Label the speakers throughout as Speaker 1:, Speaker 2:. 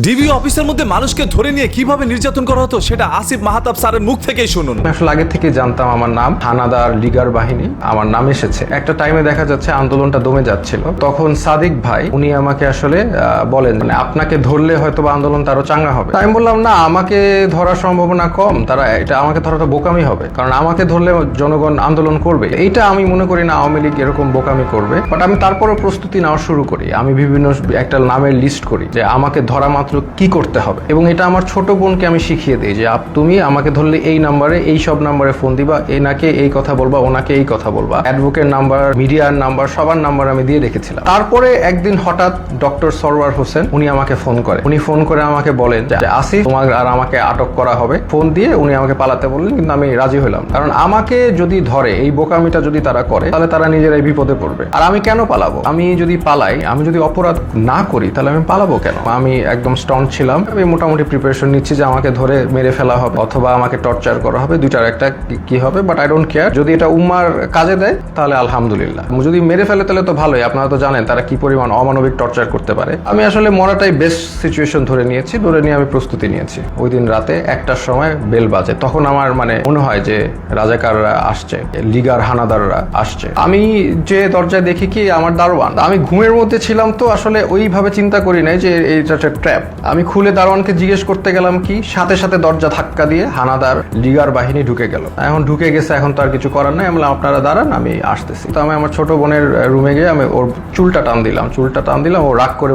Speaker 1: DB অফিসের মধ্যে মানুষকে ধরে নিয়ে কিভাবে নির্যাতন করা হতো সেটা আসিফ মাহতাব স্যারের মুখ থেকেই শুনুন।
Speaker 2: আসলে আগে থেকে জানতাম আমার নাম হানাদার লিগার বাহিনী, আমার নাম এসেছে। একটা টাইমে দেখা যাচ্ছে আন্দোলনটা দমে যাচ্ছিল, তখন সাদিক ভাই উনি আমাকে আসলে বলেন মানে আপনাকে ধরলে হয়তো বা আন্দোলন আরো চাঙ্গা হবে। আমি বললাম না, আমাকে ধরার সম্ভাবনা কম, তারা এটা আমাকে ধরাটা বোকামি হবে, কারণ আমাকে ধরলে জনগণ আন্দোলন করবে। এইটা আমি মনে করি না আওয়ামী লীগ এরকম বোকামি করবে। বাট আমি তারপরও প্রস্তুতি নেওয়া শুরু করি, আমি বিভিন্ন একটা নামের লিস্ট করি যে আমাকে ধরা মাত্র কি করতে হবে, এবং এটা আমার ছোট বোনকে আমি শিখিয়ে দিই যে তুমি আমাকে ধরলে এই নাম্বারে এই সব নাম্বারে ফোন দিবা, এনাকে এই কথা বলবা, ওনাকে এই কথা বলবা, অ্যাডভোকেট নাম্বার, মিডিয়ার নাম্বার, সবার নাম্বার আমি দিয়ে রেখেছিলাম। তারপরে একদিন হঠাৎ ডক্টর সরওয়ার হোসেন উনি আমাকে ফোন করে, উনি ফোন করে আমাকে বলেন যে আসিফ তোমার আর আমাকে আটক করা হবে। ফোন দিয়ে উনি আমাকে পালাতে বললেন, কিন্তু আমি রাজি হলাম, কারণ আমাকে যদি ধরে এই বোকামিটা যদি তারা করে তাহলে তারা নিজেরাই বিপদে পড়বে। আর আমি কেন পালাবো? আমি যদি পালাই, আমি যদি অপরাধ না করি, তাহলে আমি পালাবো কেন? আমি একদম স্ট্রং ছিলাম, আমি মোটামুটি প্রিপারেশন নিচ্ছি যে আমাকে ধরে মেরে ফেলা হবে অথবা আমাকে টর্চার করা হবে, দুইটার একটা কি হবে, বাট আই ডোন্ট কেয়ার। যদি এটা উম্মার কাজে দেয় তাহলে আলহামদুলিল্লাহ, যদি মেরে ফেলে তাহলে তো ভালোই। আপনারা তো জানেন তারা কি পরিমাণ অমানবিক টর্চার করতে পারে। আমি আসলে মরাটাই বেস্ট সিচুয়েশন ধরে নিয়েছি, ধরে নিয়ে আমি প্রস্তুতি নিয়েছি। ওই দিন রাতে 1টার সময় বেল বাজে, তখন আমার মানে মনে হয় যে রাজাকাররা আসছে, লিগার হানাদাররা আসছে। আমি যে দরজায় দেখি কি আমার দারোয়ান। আমি ঘুমের মধ্যে ছিলাম, তো আসলে ওইভাবে চিন্তা করি নাই যে এইটা একটা ট্র্যাপ। আমি খুলে দারোয়ানকে জিজ্ঞেস করতে গেলাম কি, সাথে সাথে দরজা ধাক্কা দিয়ে হানাদার লিগার বাহিনী ঢুকে গেল। এখন ঢুকে গেছে, এখন তো আর কিছু করার নাই। আমি বললাম আপনারা দাঁড়ান, আমি আসতেছি। তো আমি আমার ছোট বোনের রুমে গিয়ে আমি ওর চুলটা টান দিলাম, ও রাগ করে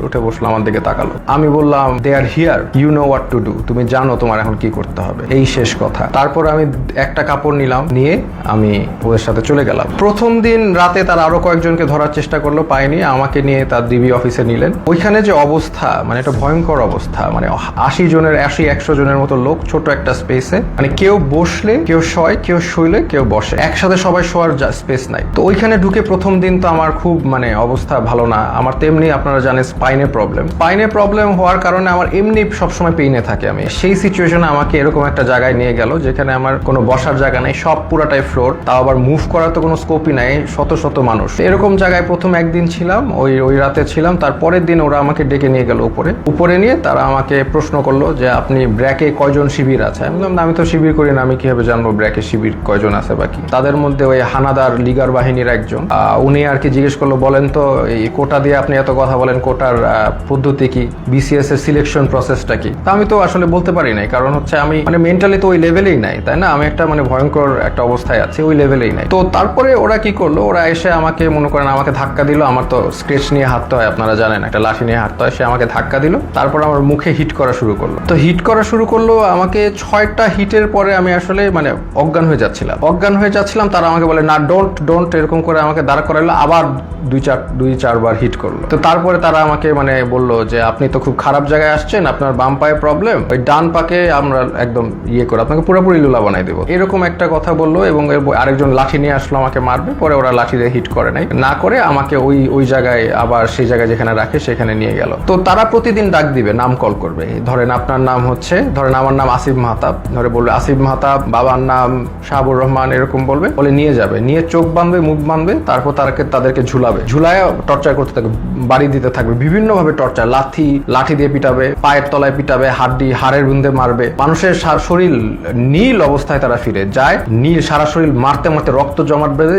Speaker 2: উঠে বসলো, আমার দিকে তাকালো। আমি বললাম they are here, you know what to do, তুমি জানো তোমার এখন কি করতে হবে, এই শেষ কথা। তারপর আমি একটা কাপড় নিলাম, নিয়ে আমি ওদের সাথে চলে গেলাম। প্রথম দিন রাতে তারা আরো কয়েকজনকে ধরার চেষ্টা করলো, পায়নি, আমাকে নিয়ে তার ডিবি অফিসে নিলেন। ওইখানে যে অবস্থা, মানে একটা ভয়ঙ্কর অবস্থা, মানে 80-100 জনের মতো লোক ছোট একটা স্পেসে, মানে কেউ বসলে কেউ শয়, কেউ শুইলে কেউ বসে, একসাথে সবাই শোয়ার স্পেস নাই। তো ওইখানে ঢুকে প্রথম দিন তো আমার খুব মানে অবস্থা ভালো না। আমার তেমনি আপনারা জানেন স্পাইনে প্রবলেম হওয়ার কারণে আমার এমনি সবসময় পেইনে থাকে। আমি সেই সিচুয়েশনে আমাকে এরকম একটা জায়গায় নিয়ে গেল যেখানে আমার কোনো বসার জায়গা নেই, সব পুরাটাই ফ্লোর, তাও আবার মুভ করার তো কোনো স্কোপই নাই, শত শত মানুষ। এরকম জায়গায় প্রথম একদিন ছিলাম, ওই রাতে ছিলাম। তারপরের দিন ওরা আমাকে ডেকে নিয়ে গেল উপরে নিয়ে তারা আমাকে প্রশ্ন করলো যে আপনি ব্র্যাকে কয়জন শিবির আছে? আমি বললাম আমি তো শিবির করি না, আমি কিভাবে জানবো ব্র্যাকে শিবির কয়জন আছে বাকি। তাদের মধ্যে ওই হানাদার লিগার বাহিনীর একজন, উনি আর কি জিজ্ঞেস করলো, বলেন তো এই কোটা দিয়ে আপনি এত কথা বলেন, কোটার পদ্ধতি কি, বিসিএস এর সিলেকশন প্রসেসটা কি? তা আমি তো আসলে বলতে পারি নাই, কারণ হচ্ছে আমি মানে মেন্টালি তো ওই লেভেলেই নাই, তাই না? আমি একটা মানে ভয়ঙ্কর একটা অবস্থায় আছি, ওই লেভেলেই নাই। তো তারপরে ওরা কি করলো, ওরা এসে আমাকে মনে করেন আমাকে ধাক্কা দিল। আমার তো স্কেচ নিয়ে হাঁটতে হয়, আপনারা জানেন, একটা লাঠি নিয়ে হাঁটতে হয়। সে আমাকে ধাক্কা দিল, তারপর আমার মুখে হিট করা শুরু করলো। তো হিট করা শুরু করলো আমাকে 6টা হিটের পরে আমি আসলে মানে অজ্ঞান হয়ে যাচ্ছিলাম। তারা আমাকে বলে না, ডোন্ট এরকম করে আমাকে দাঁড় করাইলো, আবার 2-4 বার হিট করলো। তো তারপরে তারা আমাকে মানে বললো যে আপনি তো খুব খারাপ জায়গায় আসছেন, আপনার বাম পায়ে প্রবলেম, ওই ডান পাকে আমরা একদম করে আপনাকে পুরোপুরি লুলা বানাই দেবো, এরকম একটা কথা বললো। এবং আরেকজন লাঠি নিয়ে আসলো আমাকে মারবে, পরে ওরা লাঠি দিয়ে হিট করে নাই, না করে আমাকে ওই জায়গায় আবার সেই জায়গায় যেখানে রাখে সেখানে নিয়ে গেল। তো তারা প্রতিদিন ডাক দিবে, নাম কল করবে, ধরেন আপনার নাম হচ্ছে, ধরেন আমার নাম আসিফ মাহতাব, ধরে বলবে আসিফ মাহতাব, বাবার নাম শাহাবুর রহমান, এরকম বলে নিয়ে যাবে, নিয়ে চোখ বাঁধবে, মুখ বাঁধবে, তারপর তাদেরকে ঝুলায় টর্চার করতে থাকবে, বাড়ি দিতে থাকবে, বিভিন্ন ভাবে টর্চার, লাঠি দিয়ে পিটাবে, পায়ের তলায় পিটাবে, হাড়ের বুন্দে মারবে। মানুষের শরীর নীল অবস্থায় তারা ফিরে যায়, সারা শরীর মারতে রক্ত জমাট বেঁধে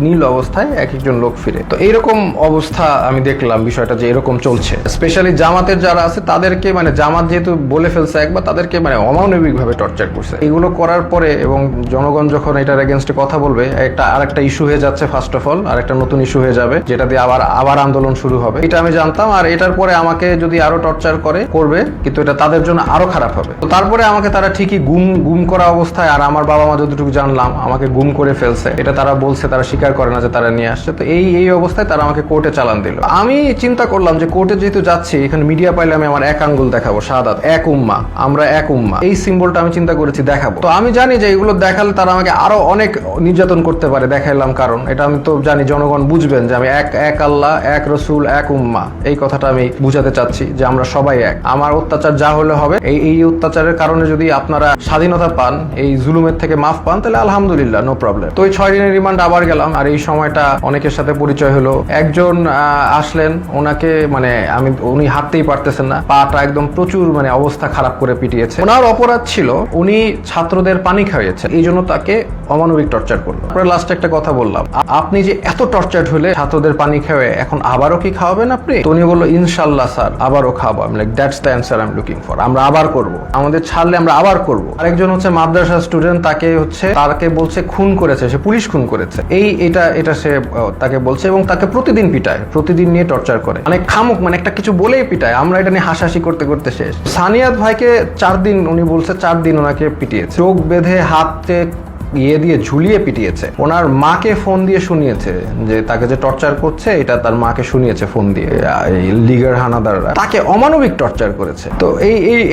Speaker 2: নীল অবস্থায় এক একজন লোক ফিরে। তো এইরকম অবস্থা আমি দেখলাম বিষয়টা যে এরকম চলছে। স্পেশালি জামাতের যারা আছে তাদেরকে মানে জামাত যেহেতু বলে ফেলছে একবার, তাদেরকে মানে অমানবিক ভাবে টর্চার করছে। এগুলো করার পরে এবং জনগণ যখন এটার এগেনস্টে কথা বলবে, আরেকটা ইস্যু হয়ে যাচ্ছে, ফার্স্ট অফ অল আরেকটা নতুন ইস্যু হয়ে যাবে, যেটা দিয়ে আবার আন্দোলন শুরু হবে। এটা আমি জানতাম। আর এটার পরে আমাকে যদি আরো টর্চার করবে, কিন্তু এটা তাদের জন্য আরো খারাপ হবে। তো তারপরে আমাকে তারা ঠিকই গুম করা অবস্থায়, আর আমার বাবা মা যতটুকু জানলাম আমাকে গুম করে ফেলছে, এটা তারা বলছে, তারা স্বীকার করে না যে তারা নিয়ে আসছে। তো এই অবস্থায় তারা আমাকে কোর্টে চালান দিল। আমি চিন্তা করলাম যে কোর্টে যেহেতু যাচ্ছি, এখানে মিডিয়া পাইলে আমি আমার এক আঙ্গুল দেখাবো, শাহাদাত, এক উম্মা, আমরা এক উম্মা, এই সিম্বলটা আমি চিন্তা করেছি দেখাবো। তো আমি জানি যে এগুলো দেখালে তারা আমাকে আরো অনেক নির্যাতন করতে পারে, দেখাইলাম, কারণ এটা আমি তো জানি জনগণ বুঝবেন যে আমি এক আল্লাহ, এক রসুল, এক উম্মা, এই কথাটা আমি বুঝাতে চাচ্ছি যে আমরা সবাই এক। আমার অত্যাচার যা হলে হবে, এই অত্যাচারের কারণে যদি আপনারা স্বাধীনতা পান, এই জুলুমের থেকে মাফ পান, তাহলে আলহামদুলিল্লাহ, নো প্রবলেম। তো ওই 6 দিনের রিমান্ড আবার গেলাম। আর এই সময়টা অনেকের সাথে পরিচয় হলো। একজন আসলেন, ওনাকে মানে উনি হাঁটতেই পারতেন পারতেছেন না, পাটা একদম প্রচুর মানে অবস্থা খারাপ করে পিটিয়েছে। ওনার অপরাধ ছিল উনি ছাত্রদের পানি খাইয়েছে, এই জন্য তাকে অমানবিক টর্চার করলো। লাস্টে একটা কথা বললাম, আপনি যে এত টর্চার হলে ছাত্রদের পানি খাওয়ায় এখন আবারও কি খাওয়াবেন আপনি? তো উনি বললো ইনশাল্লাহ স্যার আবারও খাবো। আমি like that's the answer I am looking for. আমরা আবার করব, আমাদের ছাড়লে আমরা আবার করব। আরেকজন হচ্ছে মাদ্রাসা স্টুডেন্ট, তাকে বলছে খুন করেছে, সে পুলিশ খুন করেছে, এটা সে তাকে বলছে এবং তাকে প্রতিদিন পিটায়, প্রতিদিন নিয়ে টর্চার করে, মানে খামুক মানে একটা কিছু বলেই পিটায়। আমরা এটা নিয়ে হাসাহাসি করতে করতে শেষ। সানিয়াত ভাইকে 4 দিন উনি বলছে 4 দিন ওনাকে পিটিয়েছে, চোখ বেঁধে হাতে দিয়ে ঝুলিয়ে পিটিয়েছে। ওনার মাকে ফোন দিয়ে শুনিয়েছে যে তাকে যে টর্চার করছে এটা তার মাকে শুনিয়েছে ফোন দিয়ে। এই লিগার হানাদাররা তাকে অমানবিক টর্চার করেছে। তো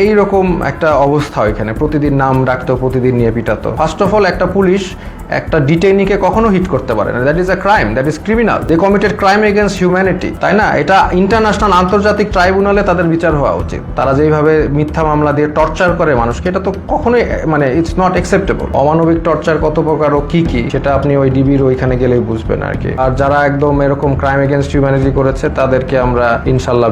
Speaker 2: এই রকম একটা অবস্থা এখানে, প্রতিদিন নাম ডাকতো, প্রতিদিন নিয়ে পিটাতো। ফার্স্ট অফ অল একটা পুলিশ একটা ডিটেইনিকে কখনো হিট করতে পারে না, that is a crime, that is criminal, they committed crime against humanity, তাই না? এটা ইন্টারন্যাশনাল আন্তর্জাতিক ট্রাইব্যুনালে তাদের বিচার হওয়া উচিত। তারা যেইভাবে মিথ্যা মামলা দিয়ে টর্চার করে মানুষকে, এটা তো কখনোই মানে ইটস নট অ্যাকসেপ্টেবল। অমানবিক টর্চার কত প্রকার ও কি সেটা আপনি ওই ডিবির ওইখানে গেলেই বুঝবেন আর কি। আর যারা একদম এরকম ক্রাইম এগেইনস্ট হিউম্যানিটি করেছে তাদেরকে আমরা ইনশাল্লাহ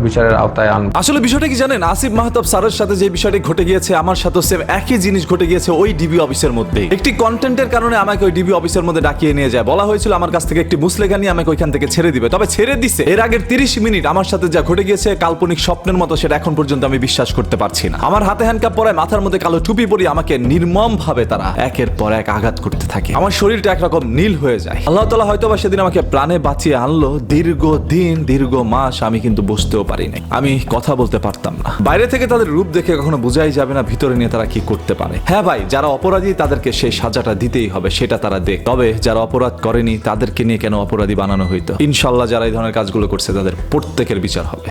Speaker 2: বিচারের আওতায় আনবো।
Speaker 1: আসলে বিষয়টা কি জানেন, আসিফ মাহতাব স্যারের সাথে যে বিষয়টি ঘটে গিয়েছে আমার সাথে সেম একই জিনিস ঘটে গিয়েছে ওই ডিবি অফিসের মধ্যে। একটি কন্টেন্টের কারণে আমাকে ওই ডিবি অফিসের মধ্যে ডাকিয়ে নিয়ে যায়, বলা হয়েছিল আমার কাছ থেকে একটি মুসলেখা নিয়ে আমাকে ওইখান থেকে ছেড়ে দিবে, তবে ছেড়ে দিছে। এর আগের 30 মিনিট আমার সাথে যা ঘটে গিয়েছে কাল্পনিক স্বপ্নের মতো, সেটা এখন পর্যন্ত আমি বিশ্বাস করতে পারছি না। আমার হাতে হ্যান্ডকাপ পরায়, মাথার মধ্যে কালো টুপি পরিয়ে আমাকে নির্মম ভাবে তারা একের পর এক আঘাত করতে থাকে। আমার শরীরটা একরকম নীল হয়ে যায়। আল্লাহ তাআলা হয়তো বা সেদিন আমাকে প্রাণে বাঁচিয়ে আনলো। দীর্ঘ মাস আমি কিন্তু বুঝতেও পারিনি, আমি কথা বলতে পারতাম না। বাইরে থেকে তাদের রূপ দেখে কখনো বোঝাই যাবে না ভিতরে নিয়ে তারা কি করতে পারে। হ্যাঁ ভাই, যারা অপরাধী তাদেরকে সেই সাজাটা দিতেই হবে, সেটা তারা দেখ। তবে যারা অপরাধ করেনি তাদেরকে নিয়ে কেন অপরাধী বানানো হইতো? ইনশাল্লাহ যারা এই ধরনের কাজগুলো করছে তাদের প্রত্যেকের বিচার হবে।